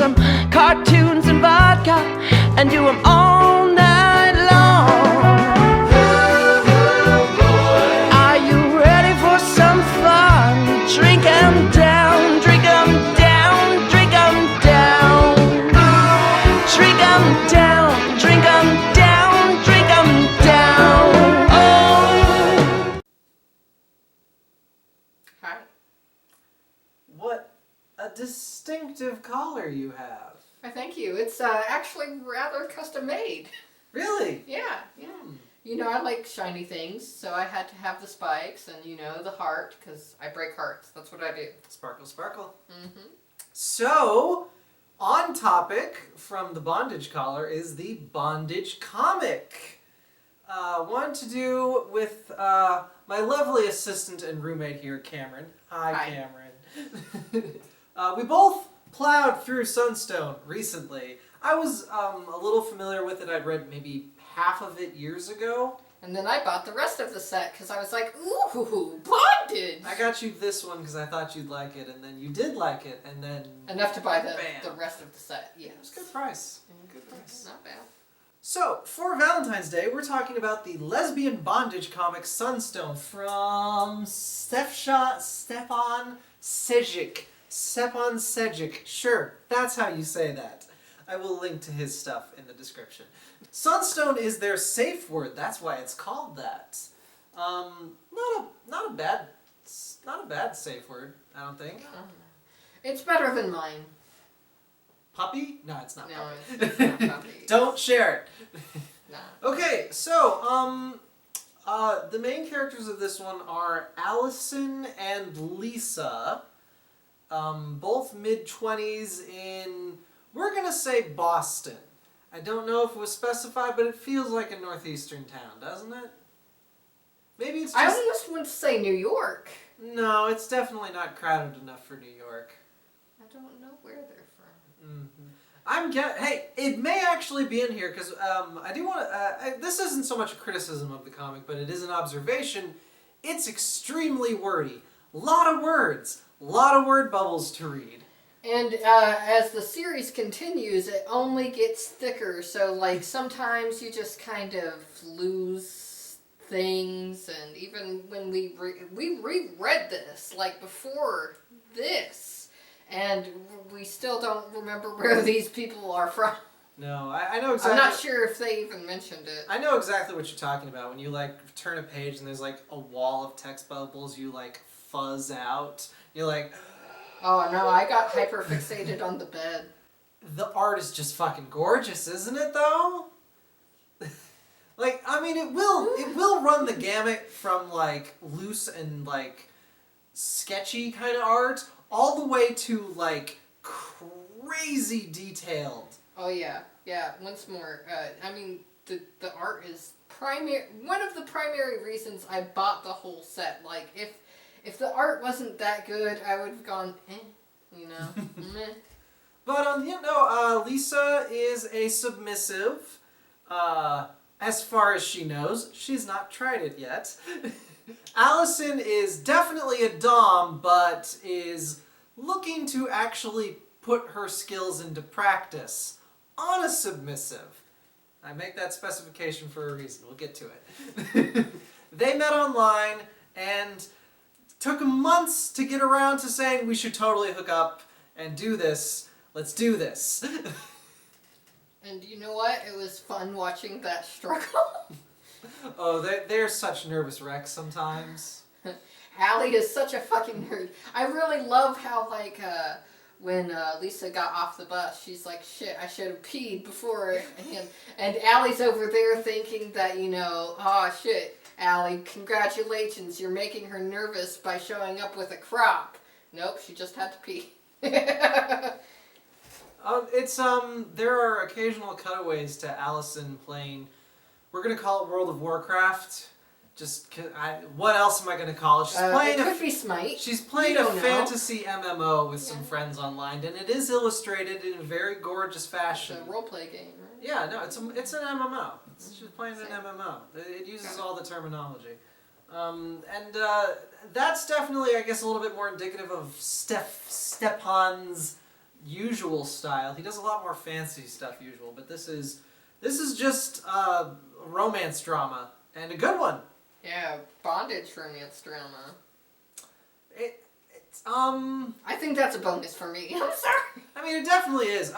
some cartoons and vodka and do them all night long. Are you ready for some fun? Drink 'em down, drink 'em down, drink 'em down. Drink 'em down, drink 'em down, drink 'em down. Oh. Hi. What a distinctive collar you have. Thank you. It's actually rather custom made. Really? Yeah. You know, I like shiny things, so I had to have the spikes and, you know, the heart, because I break hearts. That's what I do. Sparkle, sparkle. Mm-hmm. So, on topic from the bondage collar is the bondage comic. One to do with my lovely assistant and roommate here, Cameron. Hi. Cameron. We both plowed through Sunstone recently. I was a little familiar with it. I'd read maybe half of it years ago. And then I bought the rest of the set because I was like, ooh, bondage! I got you this one because I thought you'd like it, and then you did like it, and then... Enough to buy the bam. rest of the set, yes. It was a good price. Good price. Not bad. So, for Valentine's Day, we're talking about the lesbian bondage comic Sunstone from Stjepan Šejić. Stjepan Šejić. Sure, that's how you say that. I will link to his stuff in the description. Sunstone is their safe word. That's why it's called that. Not a bad safe word, I don't think. It's better than mine. Puppy? No, it's not No, puppy. it's not puppy. Don't share it. No. Okay, so the main characters of this one are Allison and Lisa, both mid-20s in, we're gonna say Boston. I don't know if it was specified, but it feels like a northeastern town, doesn't it? Maybe it's just... I almost want to say New York. No, it's definitely not crowded enough for New York. I don't know where they're from. Mm-hmm. Hey, it may actually be in here, because I do want to... this isn't so much a criticism of the comic, but it is an observation. It's extremely wordy. A lot of words. A lot of word bubbles to read. And as the series continues, it only gets thicker. So, like, sometimes you just kind of lose things. And even when we reread this, like, before this, and we still don't remember where these people are from. No, I know exactly... I'm not sure if they even mentioned it. I know exactly what you're talking about. When you, like, turn a page and there's, like, a wall of text bubbles, you, like, fuzz out. You're like... Oh no, I got hyper fixated on the bed. The art is just fucking gorgeous, isn't it though? Like, I mean, it will run the gamut from like loose and like sketchy kind of art all the way to like crazy detailed. Oh yeah. Once more, I mean, the art is one of the primary reasons I bought the whole set. Like, if the art wasn't that good, I would have gone, you know, meh. But Lisa is a submissive. As far as she knows, she's not tried it yet. Allison is definitely a dom, but is looking to actually put her skills into practice on a submissive. I make that specification for a reason. We'll get to it. They met online and took months to get around to saying we should totally hook up and do this. Let's do this. And you know what? It was fun watching that struggle. Oh, they're such nervous wrecks sometimes. Allie is such a fucking nerd. I really love how, like, when Lisa got off the bus, she's like, shit, I should have peed before. And Allie's over there thinking that, you know, oh shit, Allie, congratulations, you're making her nervous by showing up with a crop. Nope, she just had to pee. There are occasional cutaways to Allison playing, we're going to call it World of Warcraft. What else am I going to call it? It could be Smite. She's playing a fantasy MMO with some friends online, and it is illustrated in a very gorgeous fashion. It's a roleplay game, right? Yeah, no, it's an MMO. She's playing an MMO. It uses all the terminology. That's definitely, I guess, a little bit more indicative of Stjepan's usual style. He does a lot more fancy stuff usual, but this is just a romance drama, and a good one. Yeah, bondage romance drama. It's I think that's a bonus for me. I'm sorry. I mean, it definitely is.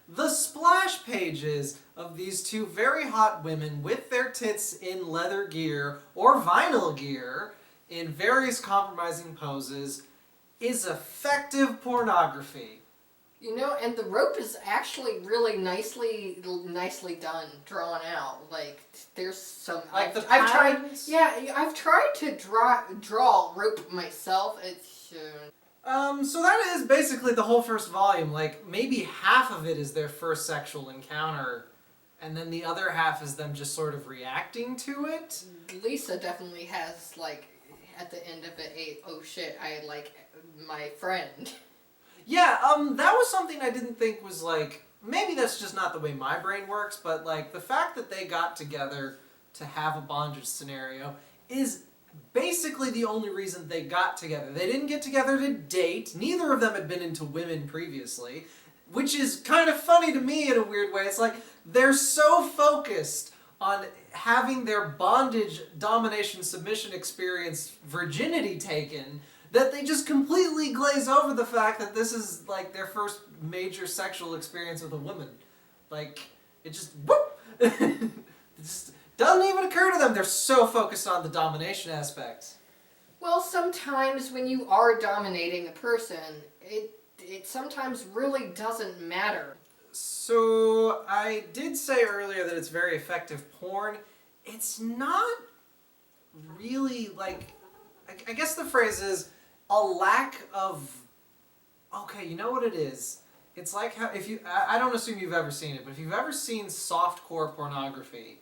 The splash pages of these two very hot women with their tits in leather gear or vinyl gear in various compromising poses is effective pornography. You know, and the rope is actually really nicely done, drawn out. Like there's some. Like I've tried. patterns? Yeah, I've tried to draw rope myself. It's. So that is basically the whole first volume. Like, maybe half of it is their first sexual encounter, and then the other half is them just sort of reacting to it. Lisa definitely has, like, at the end of it, oh shit, I like my friend. Yeah, that was something I didn't think was, like, maybe that's just not the way my brain works, but, like, the fact that they got together to have a bondage scenario is basically the only reason they got together. They didn't get together to date. Neither of them had been into women previously, which is kind of funny to me in a weird way. It's like they're so focused on having their bondage, domination, submission experience virginity taken that they just completely glaze over the fact that this is like their first major sexual experience with a woman. Like, it just, whoop! It just doesn't even occur to them. They're so focused on the domination aspect. Well, sometimes when you are dominating a person, it sometimes really doesn't matter. So, I did say earlier that it's very effective porn. It's not really, like, I guess the phrase is a lack of, okay, you know what it is? It's like how, if you, I don't assume you've ever seen it, but if you've ever seen softcore pornography,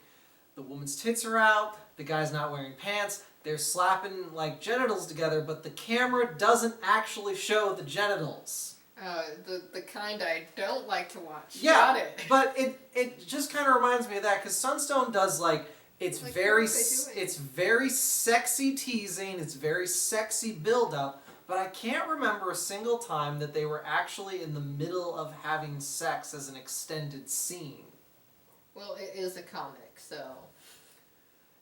the woman's tits are out, the guy's not wearing pants, they're slapping, like, genitals together, but the camera doesn't actually show the genitals. The kind I don't like to watch. Yeah, Got it. but it just kind of reminds me of that, because Sunstone does, like, it's Like, very what are they doing? it's very sexy teasing, it's very sexy build-up, but I can't remember a single time that they were actually in the middle of having sex as an extended scene. Well, it is a comic, so...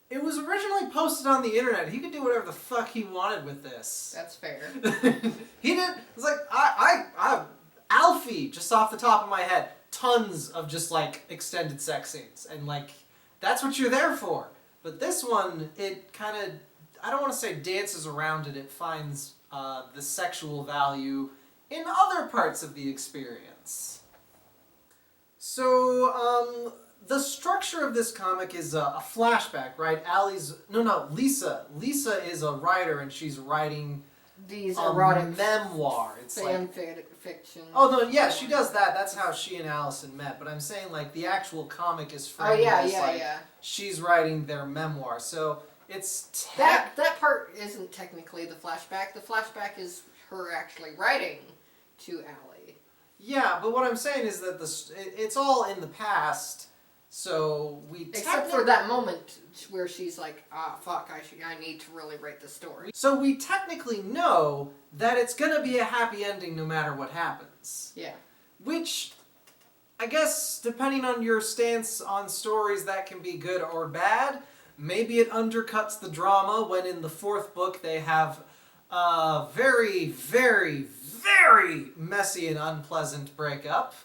It was originally posted on the internet. He could do whatever the fuck he wanted with this. That's fair. He didn't... It's like, Alfie, just off the top of my head, tons of just, like, extended sex scenes. And, like, that's what you're there for. But this one, it kind of... I don't want to say dances around it. It finds the sexual value in other parts of the experience. So, the structure of this comic is a flashback, right? Lisa. Lisa is a writer, and she's writing These a erotic memoir. It's like, fiction. oh no, yeah, she does that. That's how she and Allison met. But I'm saying, like, the actual comic is framed as, like, she's writing their memoir. So it's that part isn't technically the flashback. The flashback is her actually writing to Allie. Yeah, but what I'm saying is that it's all in the past. So Except for that moment where she's like, fuck, I need to really write the story. So we technically know that it's gonna be a happy ending no matter what happens. Yeah. Which, I guess, depending on your stance on stories, that can be good or bad. Maybe it undercuts the drama when in the fourth book they have a very, very, very messy and unpleasant breakup.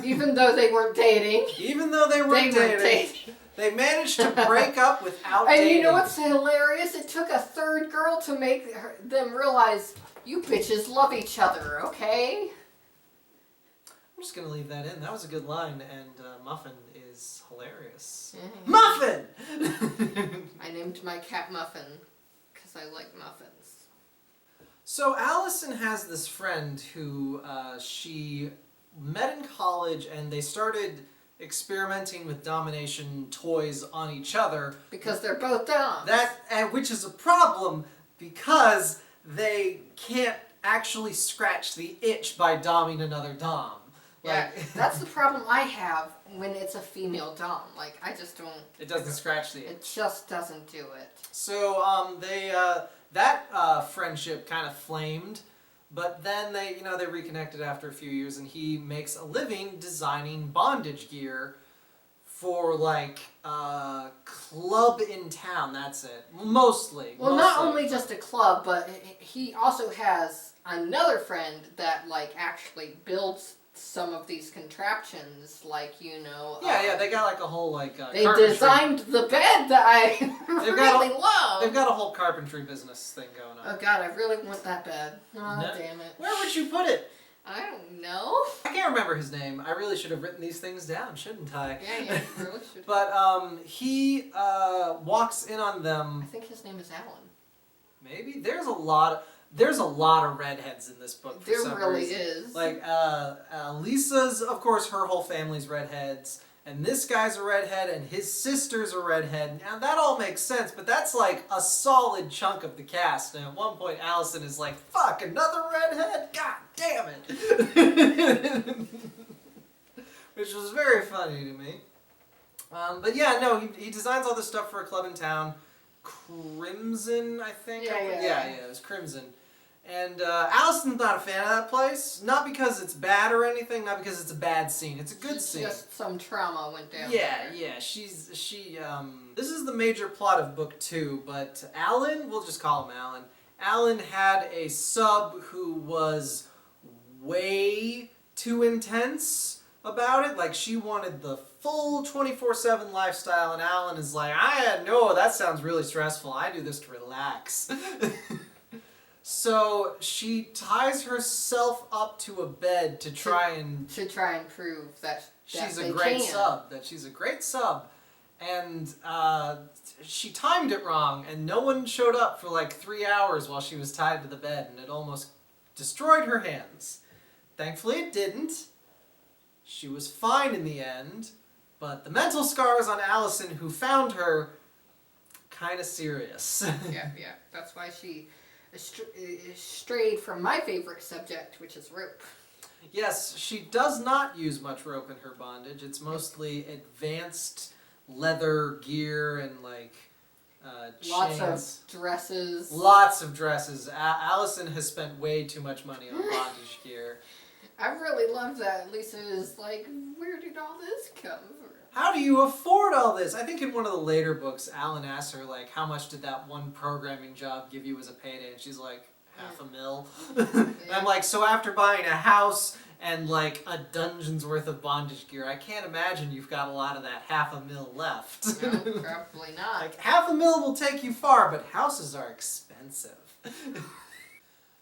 Even though they weren't dating. Even though they weren't dating. They managed to break up without dating. And you know what's hilarious? It took a third girl to make them realize, you bitches love each other, okay? I'm just going to leave that in. That was a good line, and Muffin is hilarious. Mm-hmm. Muffin! I named my cat Muffin, because I like muffins. So Allison has this friend who she met in college, and they started experimenting with domination toys on each other. Because they're both doms. Which is a problem, because they can't actually scratch the itch by doming another dom. Yeah, that's the problem I have when it's a female dom. Like, I just don't... It doesn't scratch the itch. It just doesn't do it. So, that friendship kind of flamed, But then they reconnected after a few years, and he makes a living designing bondage gear for like a club in town. That's it. Mostly. Well, not only just a club, but he also has another friend that like actually builds some of these contraptions, like Yeah, they got like a whole like. They designed the bed that I really love. They've got a whole carpentry business thing going on. Oh God, I really want that bed. Oh No. damn it! Where would you put it? I don't know. I can't remember his name. I really should have written these things down, shouldn't I? Yeah, you really should. But he walks in on them. I think his name is Alan. Maybe there's a lot of redheads in this book. For some really reason. is. Like Lisa's, of course, her whole family's redheads, and this guy's a redhead, and his sister's a redhead. Now that all makes sense, but that's like a solid chunk of the cast. And at one point, Allison is like, "Fuck, another redhead! God damn it!" Which was very funny to me. But yeah, no, he designs all this stuff for a club in town. Crimson, I think. Yeah, it was Crimson. And Allison's not a fan of that place. Not because it's bad or anything, not because it's a bad scene. It's a good scene. Just some trauma went down. Yeah, there. yeah. This is the major plot of book 2, but Alan, we'll just call him Alan. Alan had a sub who was way too intense about it. Like, she wanted the full 24/7 lifestyle, and Alan is like, no, that sounds really stressful. I do this to relax. So she ties herself up to a bed to try and prove that she's they a great can. sub. That she's a great sub, and she timed it wrong, and no one showed up for like 3 hours while she was tied to the bed, and it almost destroyed her hands. Thankfully, it didn't. She was fine in the end, but the mental scars on Allison, who found her, kind of serious. Yeah. That's why she strayed from my favorite subject, which is rope. Yes, she does not use much rope in her bondage. It's mostly advanced leather gear and like Lots chains. of dresses. Lots of dresses. Allison has spent way too much money on bondage gear. I really love that. Lisa is like, where did all this come from? How do you afford all this? I think in one of the later books, Alan asks her, like, how much did that one programming job give you as a payday? And she's like, $500,000. And I'm like, so after buying a house and, like, a dungeon's worth of bondage gear, I can't imagine you've got a lot of that $500,000 left. No, probably not. Like, $500,000 will take you far, but houses are expensive.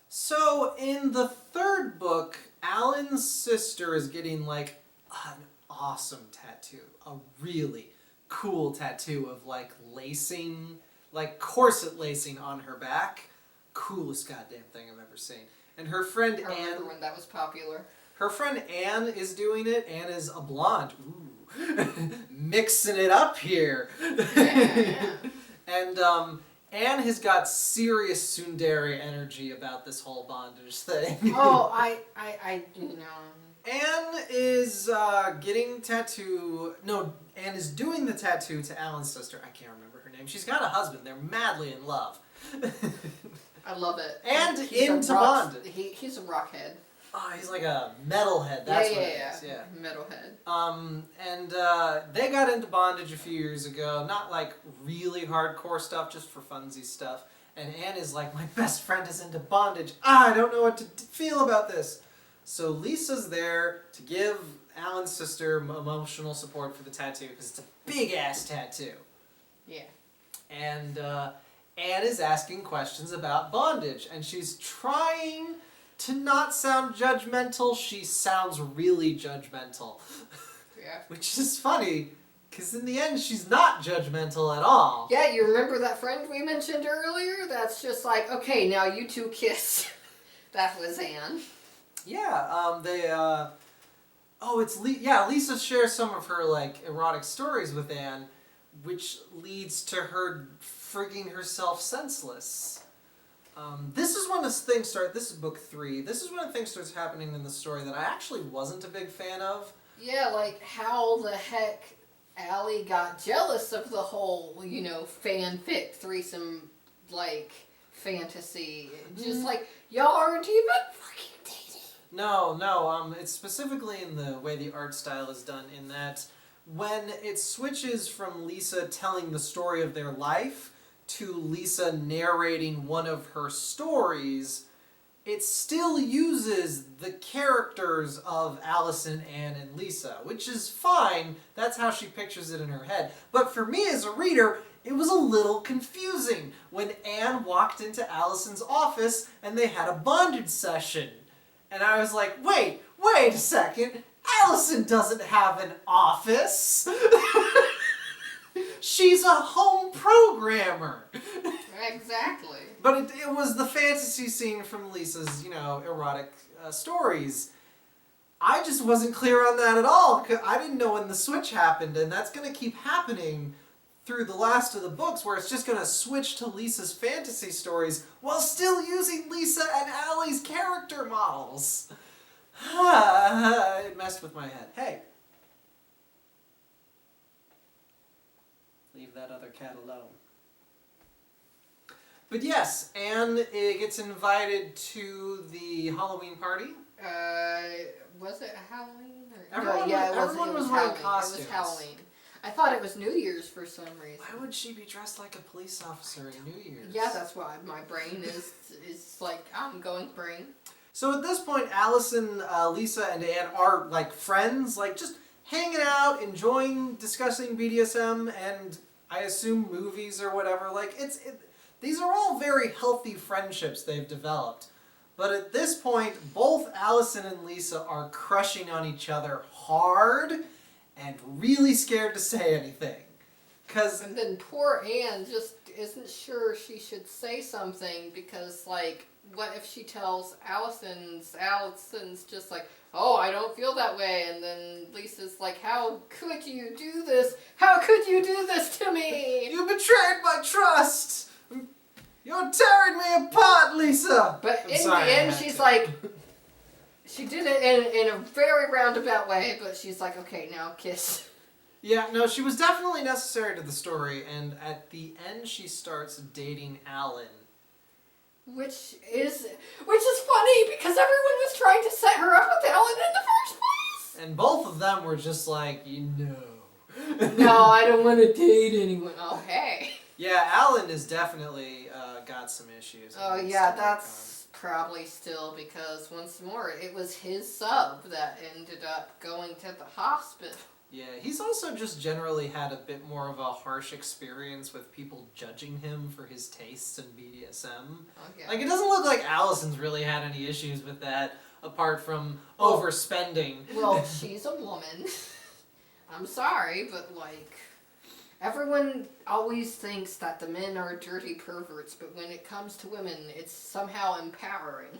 So, in the third book, Alan's sister is getting, like, an awesome tattoo. A really cool tattoo of, like, lacing, like, corset lacing on her back. Coolest goddamn thing I've ever seen. And her friend I remember Anne... when that was popular. Her friend Anne is doing it. Anne is a blonde. Ooh. Mixing it up here. Yeah. And, Anne has got serious tsundere energy about this whole bondage thing. Oh, I Anne is getting tattoo. No, Anne is doing the tattoo to Alan's sister. I can't remember her name. She's got a husband. They're madly in love. I love it. And he's into bondage. He's a rockhead. Oh, he's like a metalhead. That's what it is. Yeah. Metalhead. And they got into bondage a few years ago. Not like really hardcore stuff, just for funsies stuff. And Anne is like, my best friend is into bondage. I don't know what to feel about this. So Lisa's there to give Alan's sister emotional support for the tattoo because it's a big ass tattoo. Yeah. And Anne is asking questions about bondage, and she's trying to not sound judgmental. She sounds really judgmental. Yeah. Which is funny, because in the end, she's not judgmental at all. Yeah, you remember that friend we mentioned earlier? That's just like, okay, now you two kiss. That was Anne. Yeah, Lisa shares some of her, like, erotic stories with Anne, which leads to her frigging herself senseless. This is when this thing starts, this is book 3, this is when things starts happening in the story that I actually wasn't a big fan of. Yeah, like how the heck Allie got jealous of the whole, fanfic threesome, like, fantasy. Just like, Y'all aren't even fucking dating. No. It's specifically in the way the art style is done, in that when it switches from Lisa telling the story of their life to Lisa narrating one of her stories, it still uses the characters of Allison, Anne, and Lisa, which is fine. That's how she pictures it in her head. But for me as a reader, it was a little confusing when Anne walked into Allison's office and they had a bondage session. And I was like, wait a second. Allison doesn't have an office. She's a home programmer. Exactly. But it was the fantasy scene from Lisa's, erotic stories. I just wasn't clear on that at all. I didn't know when the switch happened, and that's going to keep happening through the last of the books, where it's just going to switch to Lisa's fantasy stories while still using Lisa and Allie's character models. It messed with my head. Hey. Leave that other cat alone. But yes, Anne gets invited to the Halloween party. Was it Halloween? Everyone was wearing costumes. It was Halloween. I thought it was New Year's for some reason. Why would she be dressed like a police officer at New Year's? Yeah, that's why my brain is like, I'm going brain. So at this point, Allison, Lisa, and Anne are like friends, like just hanging out, enjoying, discussing BDSM, and I assume movies or whatever. Like these are all very healthy friendships they've developed. But at this point, both Allison and Lisa are crushing on each other hard and really scared to say anything. And then poor Anne just isn't sure she should say something because, like, what if she tells Allison's just like, oh, I don't feel that way. And then Lisa's like, how could you do this? How could you do this to me? You betrayed my trust! You're tearing me apart, Lisa! But in the end, she's like, she did it in a very roundabout way, but she's like, okay, now kiss. Yeah, no, she was definitely necessary to the story, and at the end she starts dating Alan. Which is funny, because everyone was trying to set her up with Alan in the first place! And both of them were just like, No, I don't want to date anyone. Oh, hey. Yeah, Alan has definitely got some issues. Oh, yeah, that's probably still because, once more, it was his sub that ended up going to the hospital. Yeah, he's also just generally had a bit more of a harsh experience with people judging him for his tastes in BDSM. Okay. Like, it doesn't look like Allison's really had any issues with that, apart from overspending. Well, she's a woman. I'm sorry, but, like, everyone always thinks that the men are dirty perverts, but when it comes to women, it's somehow empowering.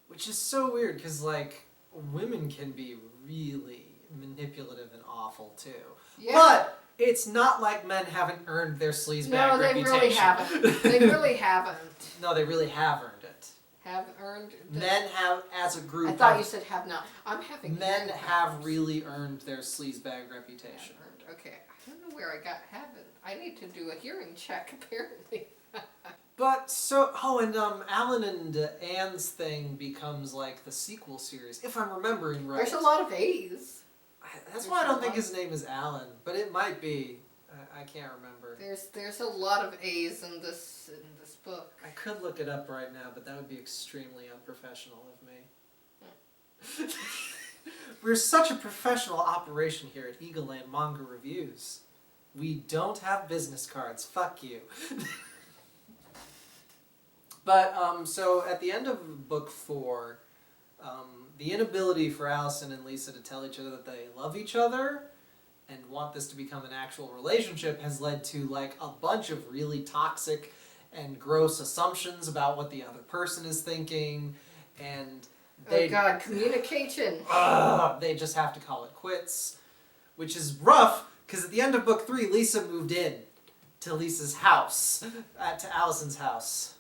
Which is so weird, because, like, women can be really manipulative and awful too. Yeah. But it's not like men haven't earned their sleazebag reputation. No, they really haven't. They really haven't. No, they really have earned it. Have earned it? Men have, as a group. I thought you said have not. I'm having. Men have really earned their sleazebag reputation. Okay, I don't know where I got haven't. I need to do a hearing check apparently. But and Alan and Anne's thing becomes like the sequel series, if I'm remembering right. There's a lot of A's. That's why I don't think his name is Alan, but it might be. I can't remember. There's a lot of A's in this book. I could look it up right now, but that would be extremely unprofessional of me. We're such a professional operation here at Eagle Land Manga Reviews. We don't have business cards. Fuck you. But so at the end of book 4. The inability for Allison and Lisa to tell each other that they love each other and want this to become an actual relationship has led to like a bunch of really toxic and gross assumptions about what the other person is thinking, and they, oh God, communication. They just have to call it quits, which is rough because at the end of book 3, Lisa moved in to Lisa's house, to Allison's house.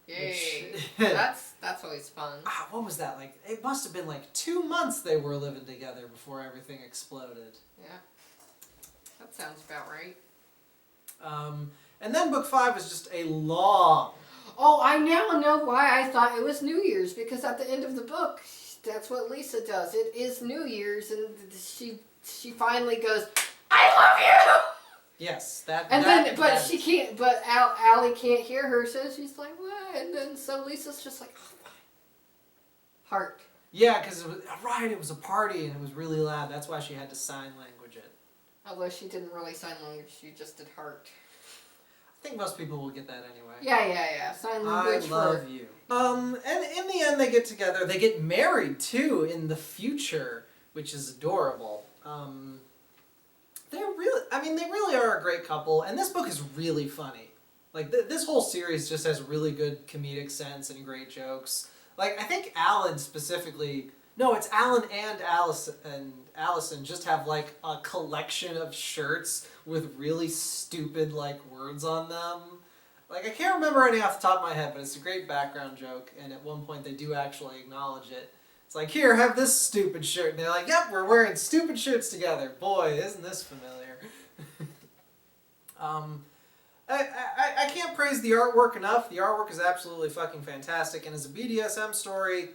Yay. That's always fun. What was that like? It must have been like 2 months they were living together before everything exploded. Yeah. That sounds about right. And then book 5 is just a long... Oh, I now know why I thought it was New Year's, because at the end of the book, that's what Lisa does. It is New Year's, and she finally goes, "I love you." Yes, But she can't. But Allie can't hear her, so she's like, "What?" And then so Lisa's just like, "Oh, fine." Heart. Yeah, because it was a party and it was really loud. That's why she had to sign language it. Although she didn't really sign language, she just did heart. I think most people will get that anyway. Yeah. Sign language. I love you. And in the end, they get together. They get married too in the future, which is adorable. They really are a great couple, and this book is really funny. Like this whole series just has really good comedic sense and great jokes. Like I think Alan specifically. No, it's Alan and Allison just have like a collection of shirts with really stupid like words on them. Like I can't remember any off the top of my head, but it's a great background joke, and at one point they do actually acknowledge it. It's like, here, have this stupid shirt, and they're like, yep, we're wearing stupid shirts together. Boy, isn't this familiar. I can't praise the artwork enough. The artwork is absolutely fucking fantastic, and as a BDSM story,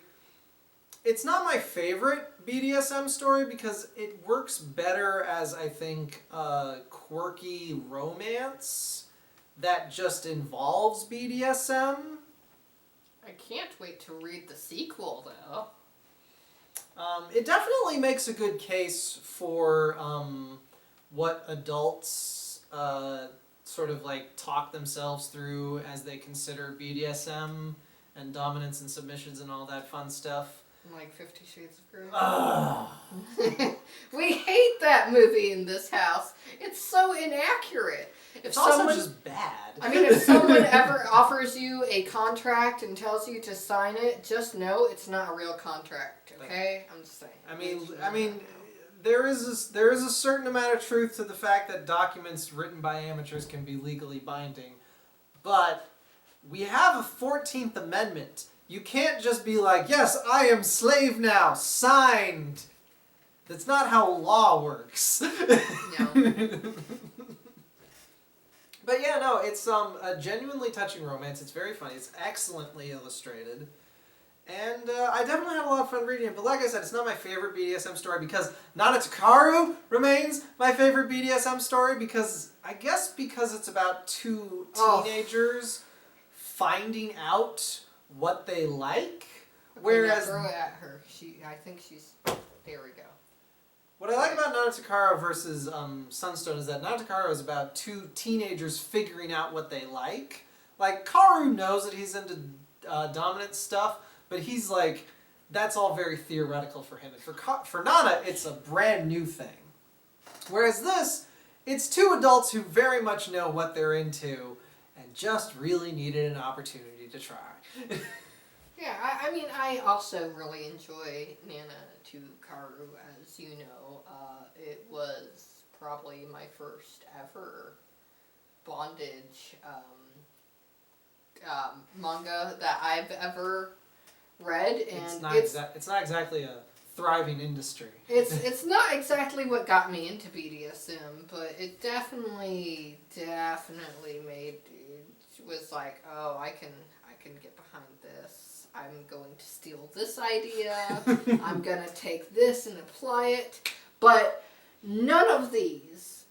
it's not my favorite BDSM story because it works better as, I think, a quirky romance that just involves BDSM. I can't wait to read the sequel, though. It definitely makes a good case for what adults sort of like talk themselves through as they consider BDSM and dominance and submissions and all that fun stuff. Like 50 Shades of Grey. We hate that movie in this house. It's so inaccurate. It's also just bad. I mean, if someone ever offers you a contract and tells you to sign it, just know it's not a real contract. Okay, I'm just saying. I mean, there is a certain amount of truth to the fact that documents written by amateurs can be legally binding, but we have a 14th Amendment. You can't just be like, yes, I am slave now, signed. That's not how law works. No. But yeah, no, it's a genuinely touching romance. It's very funny. It's excellently illustrated. And I definitely had a lot of fun reading it. But like I said, it's not my favorite BDSM story because Nana Takaru remains my favorite BDSM story because it's about two teenagers finding out what they like. Whereas throw it at her. I think she's. There we go. What I like about Nana Takaru versus Sunstone is that Nana Takaru is about two teenagers figuring out what they like. Like, Karu knows that he's into dominant stuff, but he's like, that's all very theoretical for him. And for Nana, it's a brand new thing. Whereas this, it's two adults who very much know what they're into and just really needed an opportunity to try. Yeah, I mean, I also really enjoy Nana to Karu, as you know. It was probably my first ever bondage manga that I've ever read, and it's not exactly a thriving industry. It's not exactly what got me into BDSM, but it definitely made it was like, oh, I can get behind this. I'm going to steal this idea. I'm going to take this and apply it. But none of these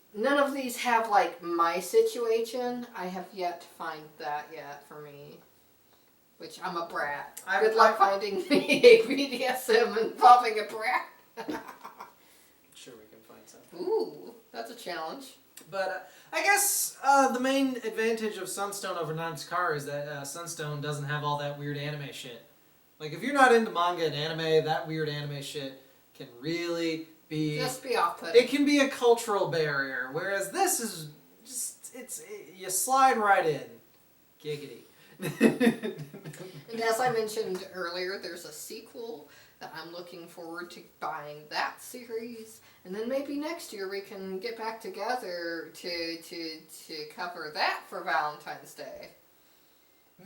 have like my situation. I have yet to find that yet for me. Which I'm a brat. Good luck finding me a BDSM involving a brat. Sure, we can find something. Ooh, that's a challenge. But I guess the main advantage of Sunstone over Nana Takaru is that Sunstone doesn't have all that weird anime shit. Like, if you're not into manga and anime, that weird anime shit can really be... Just be off-putting. It can be a cultural barrier, whereas this is just... you slide right in. Giggity. And as I mentioned earlier, there's a sequel that I'm looking forward to buying that series. And then maybe next year we can get back together to cover that for Valentine's Day.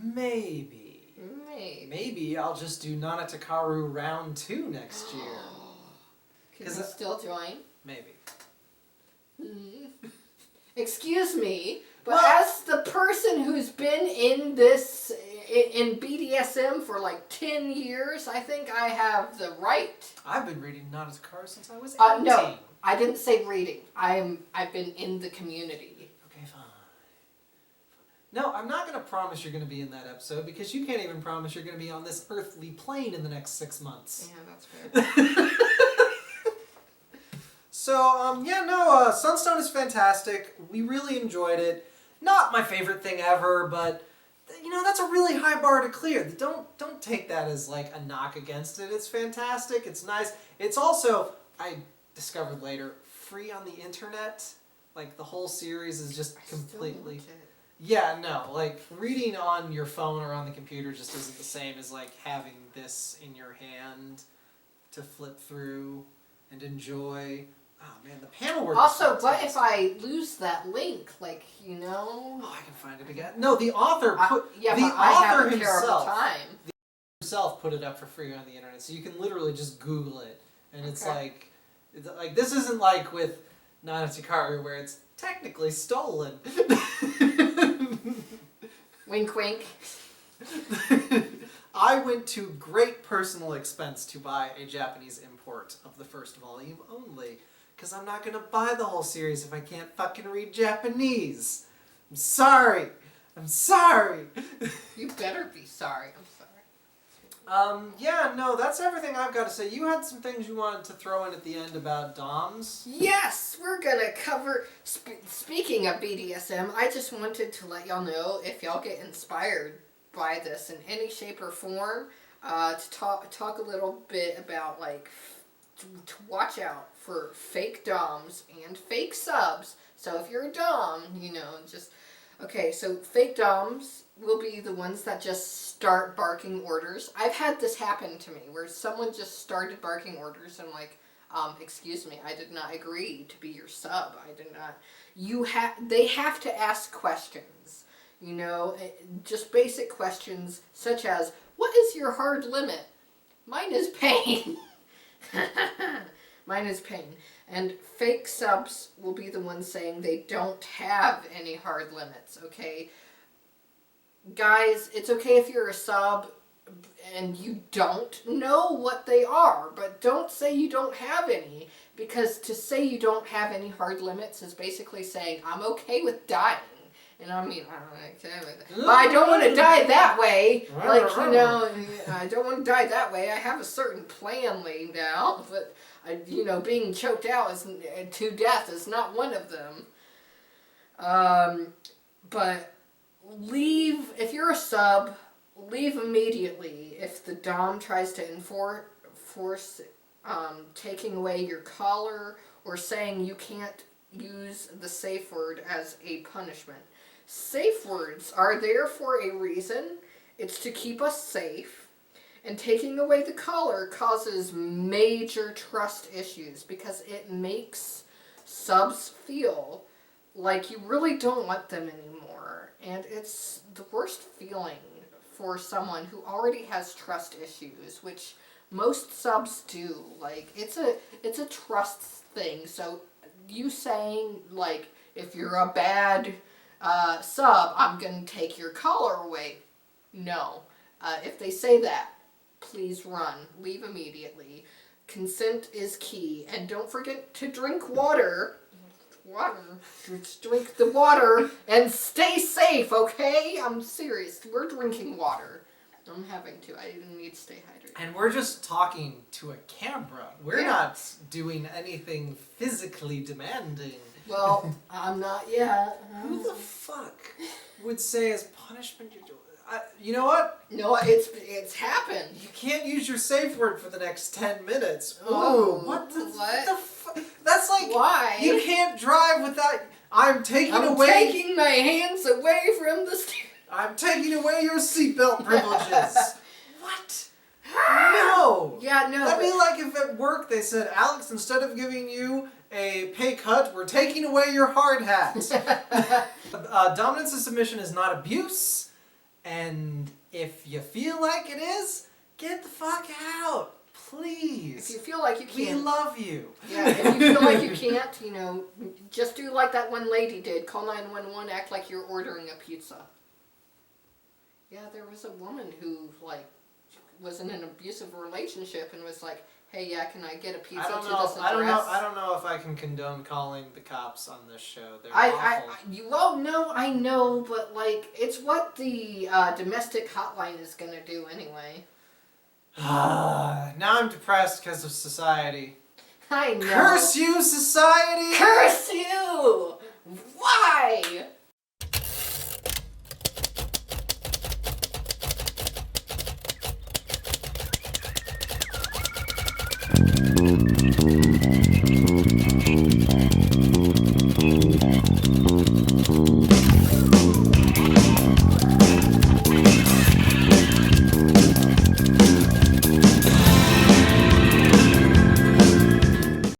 Maybe. Maybe I'll just do Nana Takaru round 2 next year. Can you still join? Maybe. Excuse me, but as the person who's been in this in BDSM for like 10 years, I think I have the right. I've been reading Nautica since I was 18. No, I didn't say reading. I've been in the community. Okay, fine. No, I'm not going to promise you're going to be in that episode because you can't even promise you're going to be on this earthly plane in the next 6 months. Yeah, that's fair. So, Sunstone is fantastic. We really enjoyed it. Not my favorite thing ever, but that's a really high bar to clear. Don't take that as like a knock against it. It's fantastic. It's nice. It's also, I discovered later, free on the internet. Like the whole series is just completely. Yeah, no, like reading on your phone or on the computer just isn't the same as like having this in your hand to flip through and enjoy. Oh man, the panel work. Also, what if I lose that link? Like, Oh, I can find it again. No, the author put I have a terrible himself. time. The author himself put it up for free on the internet, so you can literally just Google it, and it's like this isn't like with Nana Takari where it's technically stolen. Wink, wink. I went to great personal expense to buy a Japanese import of the first volume only. Because I'm not going to buy the whole series if I can't fucking read Japanese. I'm sorry. I'm sorry. You better be sorry. I'm sorry. That's everything I've got to say. You had some things you wanted to throw in at the end about DOMs? Yes, we're going to cover... Speaking of BDSM, I just wanted to let y'all know if y'all get inspired by this in any shape or form, to talk a little bit about, like, to watch out for fake DOMs and fake subs. So if you're a DOM, okay, so fake DOMs will be the ones that just start barking orders. I've had this happen to me where someone just started barking orders and like, excuse me, I did not agree to be your sub. I did not. They have to ask questions, just basic questions such as, what is your hard limit? Mine is pain. Mine is pain. And fake subs will be the ones saying they don't have any hard limits, okay? Guys, it's okay if you're a sub and you don't know what they are, but don't say you don't have any, because to say you don't have any hard limits is basically saying, I'm okay with dying. And I mean, but I don't want to die that way. Like, I don't want to die that way. I have a certain plan laid out, but, being choked out to death is not one of them. But if you're a sub, leave immediately if the Dom tries to enforce taking away your collar or saying you can't use the safe word as a punishment. Safe words are there for a reason. It's to keep us safe. And taking away the collar causes major trust issues because it makes subs feel like you really don't want them anymore. And it's the worst feeling for someone who already has trust issues, which most subs do. Like, it's a trust thing. So you saying, like, if you're a bad sub, I'm going to take your collar away. No. If they say that, please run. Leave immediately. Consent is key. And don't forget to drink water. Drink the water and stay safe, okay? I'm serious. We're drinking water. I'm having to. I need to stay hydrated. And we're just talking to a camera. We're not doing anything physically demanding. Well, I'm not yet. Who the fuck would say as punishment you're doing? You know what? No, it's happened. You can't use your safe word for the next 10 minutes. Oh, ooh, what the what? fuck? That's like, why? You can't drive without, I'm taking my hands away from the steering. I'm taking away your seatbelt privileges. What? No. Yeah, no. That'd be like if at work they said, Alex, instead of giving you a pay cut, we're taking away your hard hat. Dominance and submission is not abuse. And if you feel like it is, get the fuck out. Please. If you feel like you can't. We love you. Yeah, if you feel like you can't, just do like that one lady did. Call 911, act like you're ordering a pizza. Yeah, there was a woman who, like, was in an abusive relationship and was like, hey, yeah, can I get a pizza to this address? I don't know if I can condone calling the cops on this show. They're awful. Well, no, I know, but, like, it's what the domestic hotline is gonna do anyway. Now I'm depressed because of society. I know. Curse you, society! Curse you! Why?